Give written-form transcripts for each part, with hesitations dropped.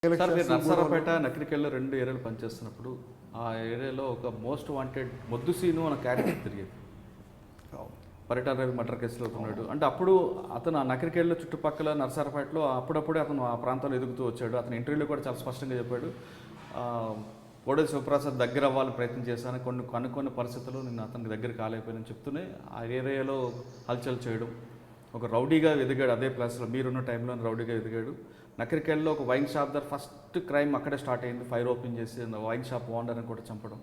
Sir మీరు నర్సరావుపేట నకిరికెళ్ళలో 2 ఏరియాలు పనిచేస్తున్నప్పుడు ఆ ఏరియాలో ఒక మోస్ట్ వాంటెడ్ మొద్దు సీను అనే క్యారెక్టర్ తిరిగేది. పరిటాల రవి మర్డర్ కేసులో ఉన్నాడు. అంటే అప్పుడు అతను ఆ నకిరికెళ్ళలో చుట్టుపక్కల నర్సరావుపేటలో అప్పుడప్పుడే అతను ఆ ప్రాంతంలో ఎదుగుతూ వచ్చాడు. అతను ఇంటర్వ్యూలో కూడా చాలా స్పష్టంగా చెప్పాడు. కోడెల శివప్రసాద్ దగ్గర అవ్వాలని ప్రయత్నం చేశాను, కొన్ని పరిస్థితుల్లో నేను అతనికి దగ్గర కాలేకపోయానని చెప్తూనే ఆ ఏరియాలో హల్చల్ చేయడం, ఒక రౌడీగా ఎదిగాడు. అదే ప్లేస్లో మీరున్న టైంలో రౌడీగా ఎదిగాడు. నకిరికెళ్ళలో ఒక వైన్ షాప్ దగ్గర ఫస్ట్ క్రైమ్ అక్కడే స్టార్ట్ అయింది. ఫైర్ ఓపెన్ చేసి వైన్ షాప్ ఓనర్ని కూడా చంపడం,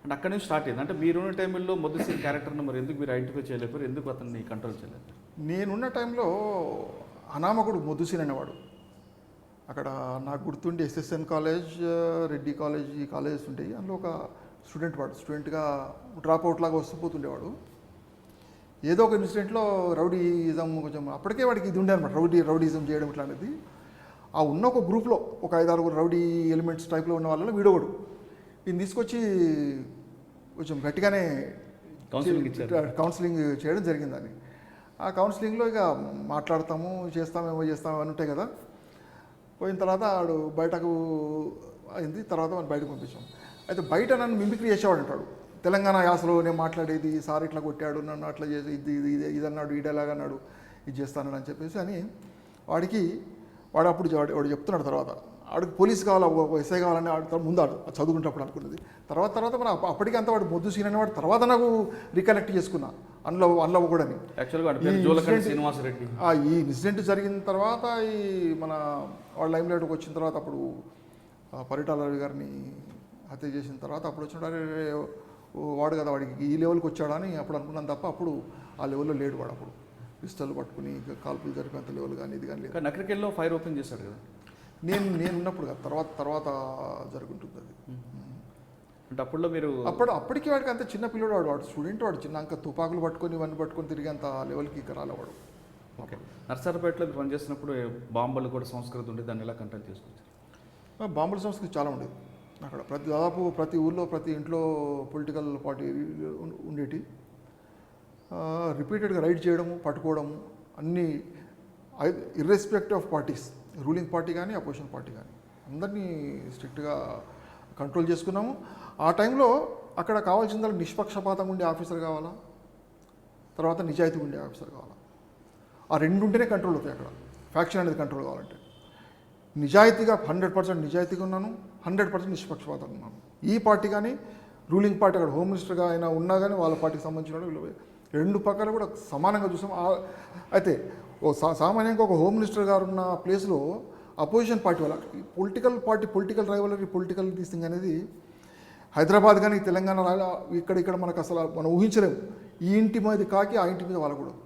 అంటే అక్కడి నుంచి స్టార్ట్ అయింది. అంటే మీరున్న టైంలో మొదటి క్యారెక్టర్ని మరి ఎందుకు మీరు ఐడెంటిఫై చేయలేకపోయారు, ఎందుకు అతన్ని కంట్రోల్ చేయలేదు? నేనున్న టైంలో అనామకుడు మొద్దుసీన్ అనేవాడు. అక్కడ నాకు గుర్తుండి ఎస్ఎస్ఎన్ కాలేజ్, రెడ్డి కాలేజ్, ఈ కాలేజెస్ ఉంటాయి. అందులో ఒక స్టూడెంట్గా డ్రాప్ అవుట్ లాగా వస్తూ పోతుండేవాడు. ఏదో ఒక ఇన్సిడెంట్లో రౌడీయిజం కొంచెం అప్పటికే వాడికి ఇది ఉండే అనమాట, రౌడీయిజం చేయడం ఇట్లాంటిది. ఆ ఉన్న ఒక గ్రూప్లో ఒక 5-6 రౌడీ ఎలిమెంట్స్ టైప్లో ఉన్న వాళ్ళలో వీడోడు. ఈయన తీసుకొచ్చి కొంచెం గట్టిగానే కౌన్సిలింగ్ చేయడం జరిగిందని. ఆ కౌన్సిలింగ్లో ఇక మాట్లాడతాము, చేస్తామేమో అని ఉంటాయి కదా. పోయిన తర్వాత ఆడు బయటకు అయింది. తర్వాత మనం బయటకు పంపించాం. అయితే బయట నన్ను మిమిక్రీ చేసేవాడు అంటాడు. తెలంగాణ యాసలో నేను మాట్లాడేది, సార్ ఇట్లా కొట్టాడు, నన్ను అట్లా చేసి ఇది అన్నాడు, ఈడేలాగా అన్నాడు, ఇది చేస్తానని అని చెప్పేసి అని వాడు అప్పుడు చెప్తున్నాడు. తర్వాత ఆడికి పోలీస్ కావాలి, ఎస్ఐ కావాలని ముందు చదువుకుంటప్పుడు అనుకున్నది. తర్వాత మన అప్పటికి అంతా వాడు మొద్దు సీన్ అనేవాడు. తర్వాత నాకు రికలెక్ట్ చేసుకున్నా అందులో కూడా. ఈ ఇన్సిడెంట్ జరిగిన తర్వాత మన వాళ్ళ లైమ్ లైట్కి వచ్చిన తర్వాత అప్పుడు పరిటాల రవి గారిని హత్య చేసిన తర్వాత అప్పుడు వచ్చిన వాడు కదా, వాడికి ఈ లెవెల్కి వచ్చాడని అప్పుడు అనుకున్నాను తప్ప అప్పుడు ఆ లెవెల్లో లేడు వాడు. అప్పుడు పిస్టల్ పట్టుకుని కాల్పులు జరిపేంత లెవెల్ కానీ ఇది కానీ లేదు. నకిరికెళ్ళలో ఫైర్ ఓపెన్ చేశాడు కదా, నేను ఉన్నప్పుడు కదా, తర్వాత జరుగుతుంది అది. అంటే అప్పుడులో మీరు అప్పటికి వాడికి అంత చిన్న పిల్లడు వాడు స్టూడెంట్, వాడు చిన్న అంక తుపాకులు పట్టుకొని ఇవన్నీ పట్టుకొని తిరిగి అంత లెవెల్కి రాలేవాడు. ఓకే. నర్సరావుపేటలో మీరు పనిచేస్తున్నప్పుడు బాంబులు కూడా సంస్కృతి ఉండి దాన్ని ఎలా కంట్రోల్ చేసుకొచ్చారు? బాంబుల సంస్కృతి చాలా ఉండేది అక్కడ. దాదాపు ప్రతి ఊళ్ళో ప్రతి ఇంట్లో పొలిటికల్ పార్టీ ఉండేటి. రిపీటెడ్గా రైడ్ చేయడము, పట్టుకోవడము, అన్నీ irrespective of parties, ruling party కానీ అపోజిషన్ పార్టీ కానీ అందరినీ స్ట్రిక్ట్గా కంట్రోల్ చేసుకున్నాము. ఆ టైంలో అక్కడ కావాల్సిందా నిష్పక్షపాతంగా ఉండే ఆఫీసర్ కావాలా, తర్వాత నిజాయితీగా ఉండే ఆఫీసర్ కావాలా. ఆ రెండు ఉంటేనే కంట్రోల్ అవుతాయి అక్కడ. ఫ్యాక్షన్ అనేది కంట్రోల్ కావాలంటే నిజాయితీగా 100% నిజాయితీగా ఉన్నాను, 100% నిష్పక్షపాతంగా ఉన్నాను. ఈ పార్టీ కానీ రూలింగ్ పార్టీ అక్కడ హోమ్ మినిస్టర్గా అయినా ఉన్నా కానీ వాళ్ళ పార్టీకి సంబంధించిన రెండు పక్కన కూడా సమానంగా చూసాం. అయితే సామాన్యంగా ఒక హోమ్ మినిస్టర్ గారు ఉన్న ప్లేస్లో అపోజిషన్ పార్టీ వాళ్ళ పొలిటికల్ రైవలరీ, పొలిటికల్ థింగ్ అనేది హైదరాబాద్ కానీ తెలంగాణ ఇక్కడ మనకు అసలు మనం ఊహించలేము. ఈ ఇంటి మీద కాకి ఆ ఇంటి మీద వాళ్ళకూడదు.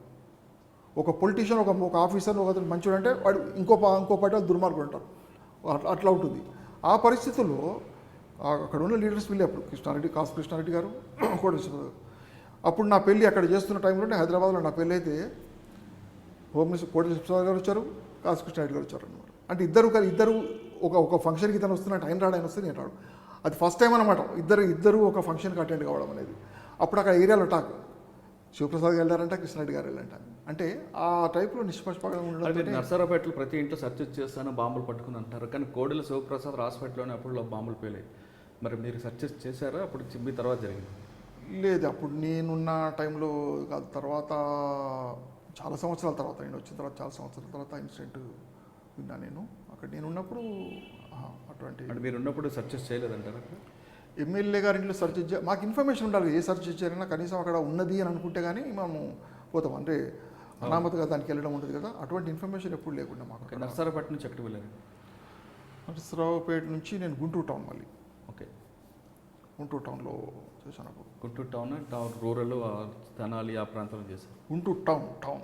ఒక పొలిటీషియన్ ఒక ఆఫీసర్ ఒక మంచివాడు అంటే వాడు ఇంకో పార్టీ వాళ్ళు దుర్మార్గులు అంటారు. అట్లా ఉంటుంది. ఆ పరిస్థితుల్లో అక్కడ ఉన్న లీడర్స్ వెళ్ళి అప్పుడు కృష్ణారెడ్డి గారు కోటేశ్వర, అప్పుడు నా పెళ్ళి అక్కడ చేస్తున్న టైంలోనే హైదరాబాద్లో నా పెళ్ళి అయితే హోమ్ మినిస్టర్ కోటేశ్వర గారు వచ్చారు, కృష్ణారెడ్డి గారు వచ్చారు అనమాట. అంటే ఇద్దరు ఒక ఫంక్షన్కి తను వస్తున్నట్టు ఆయన వస్తే నేను రాడు. అది ఫస్ట్ టైం అనమాట ఇద్దరు ఒక ఫంక్షన్కి అటెండ్ కావడం అనేది. అప్పుడు అక్కడ ఏరియాలో టాక్ శివప్రసాద్ వెళ్ళారంట, కృష్ణారెడ్డి గారు వెళ్ళారంట. అంటే ఆ టైప్లో నిష్పక్షపాతంగా ఉండడం. నర్సరావుపేటలో ప్రతి ఇంట్లో సెర్చ్ చేస్తాను, బాంబులు పట్టుకుని అంటారు. కానీ కోడెల శివప్రసాద్ హాస్పిటల్లోనే అప్పుడు బాంబులు పేలాయి. మరి మీరు సెర్చ్ చేశారా? అప్పుడు మీ తర్వాత జరిగింది? లేదు, అప్పుడు నేనున్న టైంలో కాదు. తర్వాత చాలా సంవత్సరాల తర్వాత నేను వచ్చిన తర్వాత చాలా సంవత్సరాల తర్వాత ఇన్సిడెంట్ విన్నా నేను. అక్కడ నేను ఉన్నప్పుడు అటువంటి. అంటే మీరు ఉన్నప్పుడు సెర్చెస్ చేయలేదంటారా? ఎమ్మెల్యే గారి ఇంట్లో సెర్చ్ మాకు ఇన్ఫర్మేషన్ ఉండాలి. ఏ సెర్చ్ చేయాలన్నా కనీసం అక్కడ ఉన్నది అని అనుకుంటే కానీ మేము పోతాం. అంటే అనామతగా దానికి వెళ్ళడం ఉంటుంది కదా, అటువంటి ఇన్ఫర్మేషన్ ఎప్పుడు లేకుండా మాకు. నర్సరావుపేట నుంచి ఎక్కడికి వెళ్ళారు? నర్సరావుపేట నుంచి నేను గుంటూరు టౌన్ మళ్ళీ. ఓకే. గుంటూరు టౌన్లో చేశాను అప్పుడు. గుంటూరు టౌన్ రూరల్ తెనాలి ఆ ప్రాంతంలో చేశాను. గుంటూరు టౌన్